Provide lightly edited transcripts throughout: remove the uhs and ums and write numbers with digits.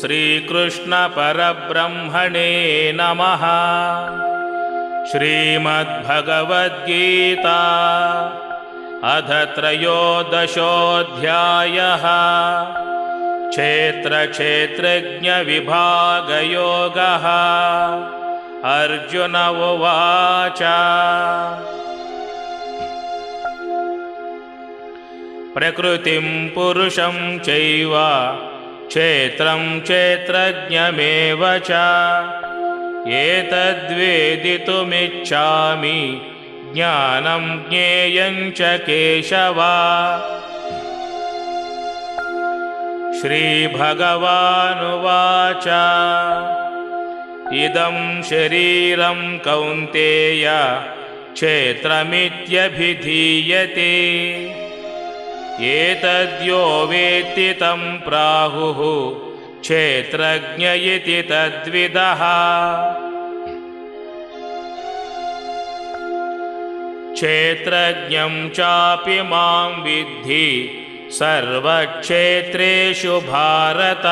श्रीकृष्ण परब्रह्मणे नमः। श्रीमद्भगवद्गीता अथ त्रयोदशोऽध्यायः। क्षेत्रक्षेत्रज्ञविभागयोगः। अर्जुन उवाच प्रकृतिं पुरुषं चैव क्षेत्रं क्षेत्रज्ञमेव च एतद्वेदितुमिच्छामि ज्ञानं ज्ञेयं च केशव। श्रीभगवानुवाच इदं शरीरं कौन्तेय क्षेत्रमित्यभिधीयते एतद्यो वेत्ति तं प्राहुः क्षेत्रज्ञ इति तद्विदः। क्षेत्रज्ञं चापि मां विद्धि सर्वक्षेत्रेषु भारत।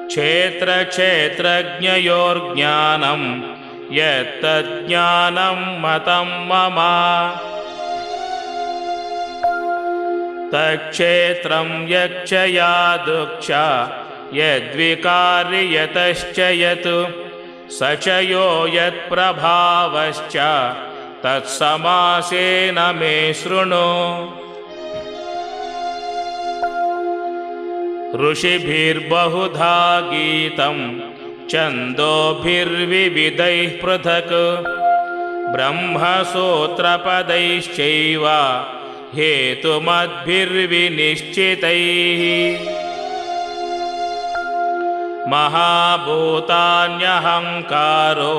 क्षेत्रक्षेत्रज्ञयोर्ज्ञानं यत्तज्ज्ञानं मतं मम। तच्क्षेत्रं यच्चयादुक्ष यद्विकारि यतश्च यत् स च यो यत्प्रभावश्च तत्समासेन मे शृणु। ऋषिभिर्बहुधा गीतं छन्दोभिर्विविधैः पृथक् ब्रह्मसूत्रपदैश्चैव हेतुमद्भिर्विनिश्चितैः। महाभूतान्यहङ्कारो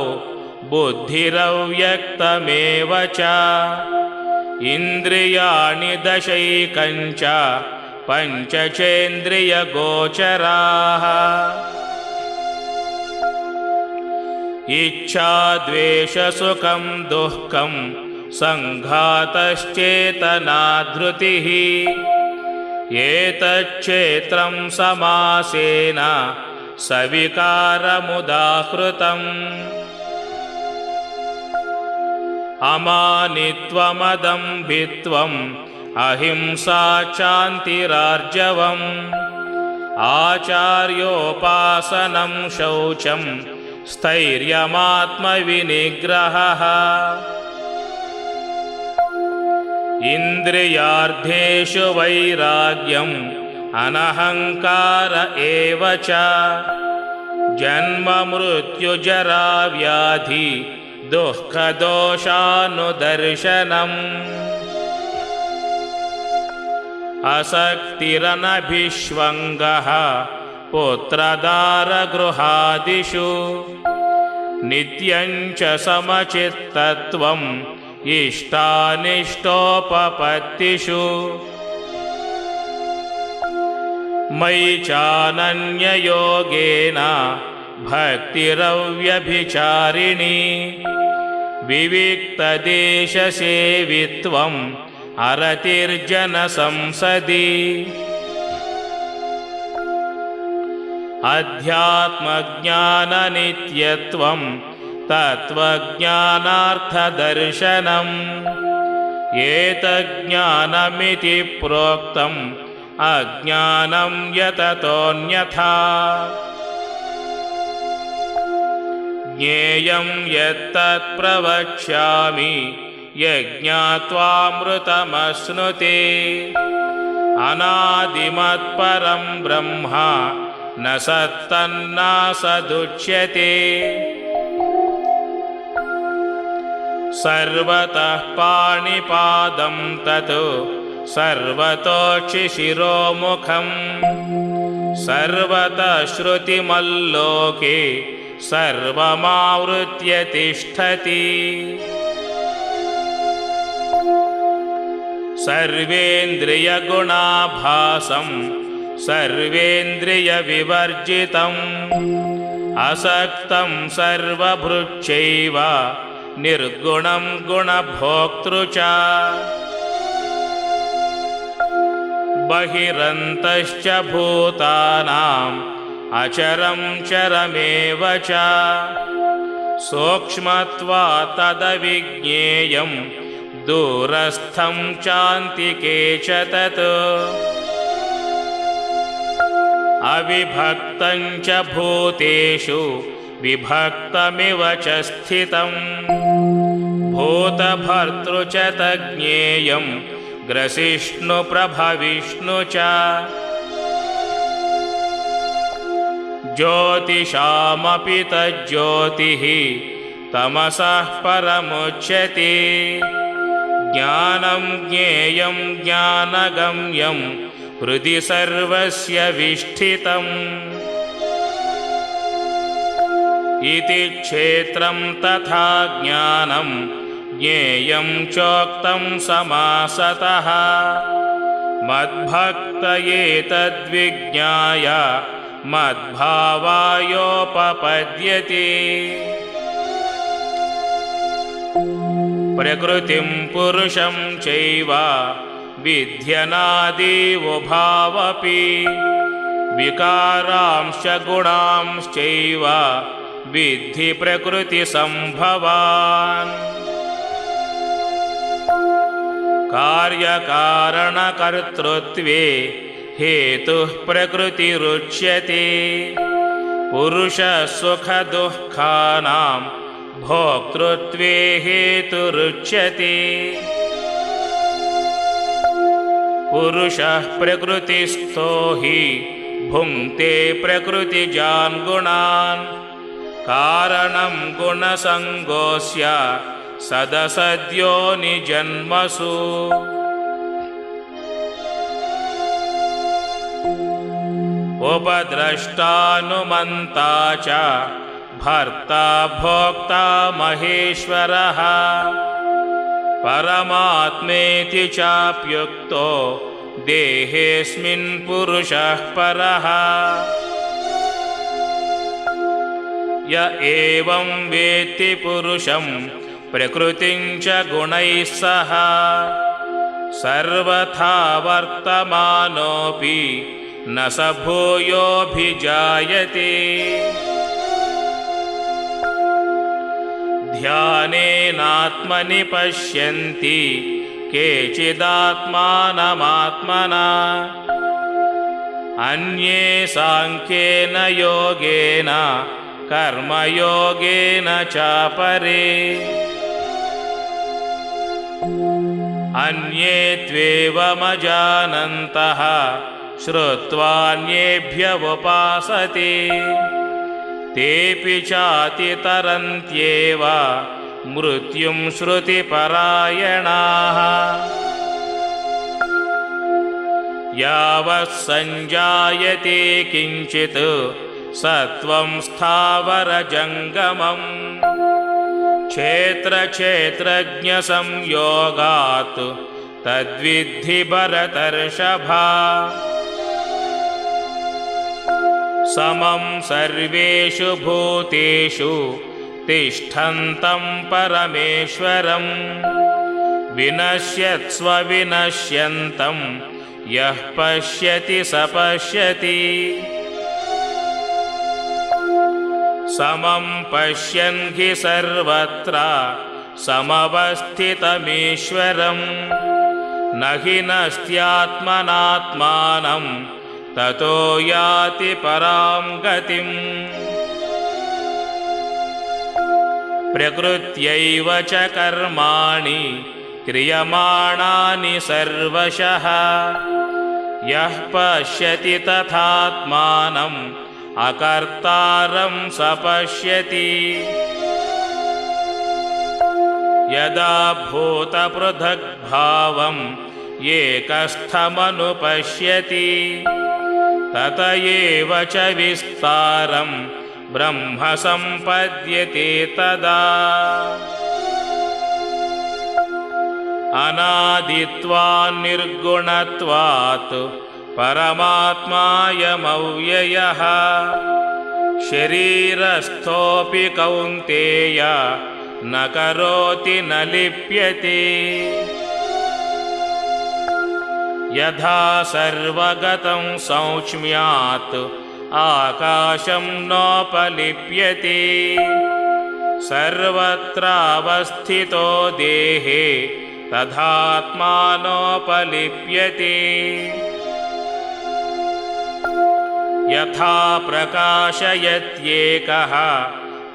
बुद्धिरव्यक्तमेव च इन्द्रियाणि दशैकञ्च पञ्चचेन्द्रियगोचराः। इच्छा द्वेषसुखं दुःखं सङ्घातश्चेतना धृतिः एतच्क्षेत्रं समासेन सविकारमुदाहृतम्। अमानित्वमदम्भित्वम् अहिंसा चान्तिरार्जवम् आचार्योपासनं शौचं स्थैर्यमात्मविनिग्रहः। इन्द्रियार्थेषु वैराग्यम् अनहङ्कार एव च जन्ममृत्युजरा व्याधि दुःखदोषानुदर्शनम्। असक्तिरनभिष्वङ्गः पुत्रदारगृहादिषु नित्यं च समचित्तत्वम् इष्टानिष्टोपपत्तिषु। मयि चानन्ययोगेन भक्तिरव्यभिचारिणी विविक्तदेशसेवित्वम् अरतिर्जनसंसदि। अध्यात्मज्ञाननित्यत्वं तत्त्वज्ञानार्थदर्शनम् एतज्ज्ञानमिति प्रोक्तम् अज्ञानं यततोऽन्यथा। ज्ञेयं यत्तत् प्रवक्ष्यामि यज्ञात्वामृतमश्नुते अनादिमत्परं ब्रह्म न सत्तन्नासदुच्यते। सर्वतः पाणिपादं तत् सर्वतोक्षिशिरोमुखं सर्वतः श्रुतिमल्लोके सर्वमावृत्य तिष्ठति। सर्वेन्द्रियगुणाभासं सर्वेन्द्रियविवर्जितम् असक्तं सर्वभृक्षैव निर्गुणं गुणभोक्तृ च। बहिरन्तश्च भूतानां अचरं चरमेव च सूक्ष्मत्वात् तदविज्ञेयं दूरस्थं चान्तिके च तत् अविभक्तं च भूतेषु विभक्तमिव च स्थितं भूतभर्तृ च तज्ज्ञेयं ग्रसिष्णुप्रभविष्णु च ज्योतिषामपि तज्ज्योतिः तमसः परमुच्यते ज्ञानं ज्ञेयं ज्ञानगम्यं हृदि सर्वस्य विष्ठितम् इति क्षेत्रं तथा ज्ञानं ज्ञेयं चोक्तं समासतः मद्भक्तये तद्विज्ञाय मद्भावायोपपद्यते प्रकृतिं पुरुषं चैव विध्यनादिवुभावपि विकारांश्च गुणांश्चैव विद्धि प्रकृतिसम्भवान् कार्यकारणकर्तृत्वे हेतुः प्रकृतिरुच्यते पुरुषसुखदुःखानां भोक्तृत्वे हेतुरुच्यते पुरुषः प्रकृतिस्थो हि भुङ्क्ते प्रकृतिजान् गुणान् कारणं गुणसङ्गोऽस्य सदसद्यो निजन्मसु उपद्रष्टानुमन्ता च भर्ता भोक्ता महेश्वरः परमात्मेति चाप्युक्तो देहेऽस्मिन् पुरुषः परः य एवं वेत्ति पुरुषं प्रकृतिं च गुणैः सह सर्वथा वर्तमानोऽपि न स भूयोऽभिजायते ध्यानेनात्मनि पश्यन्ति केचिदात्मानमात्मना अन्ये साङ्ख्येन योगेन कर्मयोगेन चापरे अन्ये त्वेवमजानन्तः श्रुत्वान्येभ्य उपासते तेऽपि चातितरन्त्येव मृत्युं श्रुतिपरायणाः यावत् सञ्जायते किञ्चित् सत्त्वं स्थावरजङ्गमम् क्षेत्रक्षेत्रज्ञसंयोगात् तद्विद्धि भरतर्षभा समं सर्वेषु भूतेषु तिष्ठन्तं परमेश्वरं विनश्यत्स्व विनश्यन्तं यः पश्यति स पश्यति समं पश्यन् हि सर्वत्र समवस्थितमीश्वरं न हि नस्त्यात्मनात्मानं ततो याति परां गतिम् प्रकृत्यैव च कर्माणि क्रियमाणानि सर्वशः यः पश्यति तथात्मानम् अकर्तारं स पश्यति यदा भूतपृथग्भावम् एकस्थमनुपश्यति तत एव च विस्तारं ब्रह्म सम्पद्यते तदा अनादित्वान् निर्गुणत्वात् परमात्मायमव्ययः शरीरस्थोऽपि कौन्तेय न करोति न लिप्यते यथा सर्वगतं सौक्ष्म्यात् आकाशं नोपलिप्यते सर्वत्रावस्थितो देहे तथात्मानोपलिप्यते यथा प्रकाशयत्येकः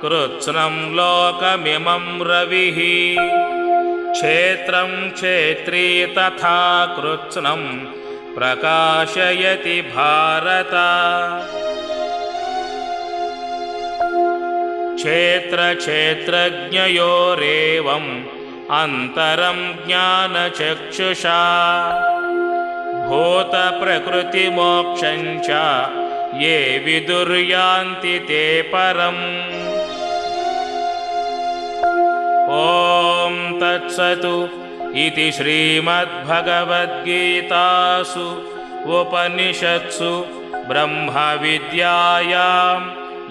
कृत्स्नं लोकमिमं रविः क्षेत्रं क्षेत्री तथा कृत्स्नं प्रकाशयति भारत क्षेत्रक्षेत्रज्ञयोरेवम् अन्तरं ज्ञानचक्षुषा भूतप्रकृतिमोक्षं च ये विदुर्यान्ति ते परम् ॐ तत्सतु इति श्रीमद्भगवद्गीतासु उपनिषत्सु ब्रह्मविद्यायां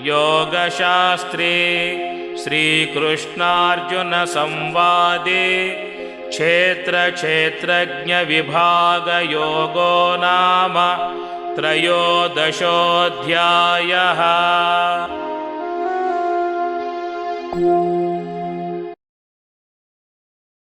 योगशास्त्रे श्रीकृष्णार्जुनसंवादे क्षेत्रक्षेत्रज्ञविभागयोगो नाम त्रयोदशोऽध्यायः।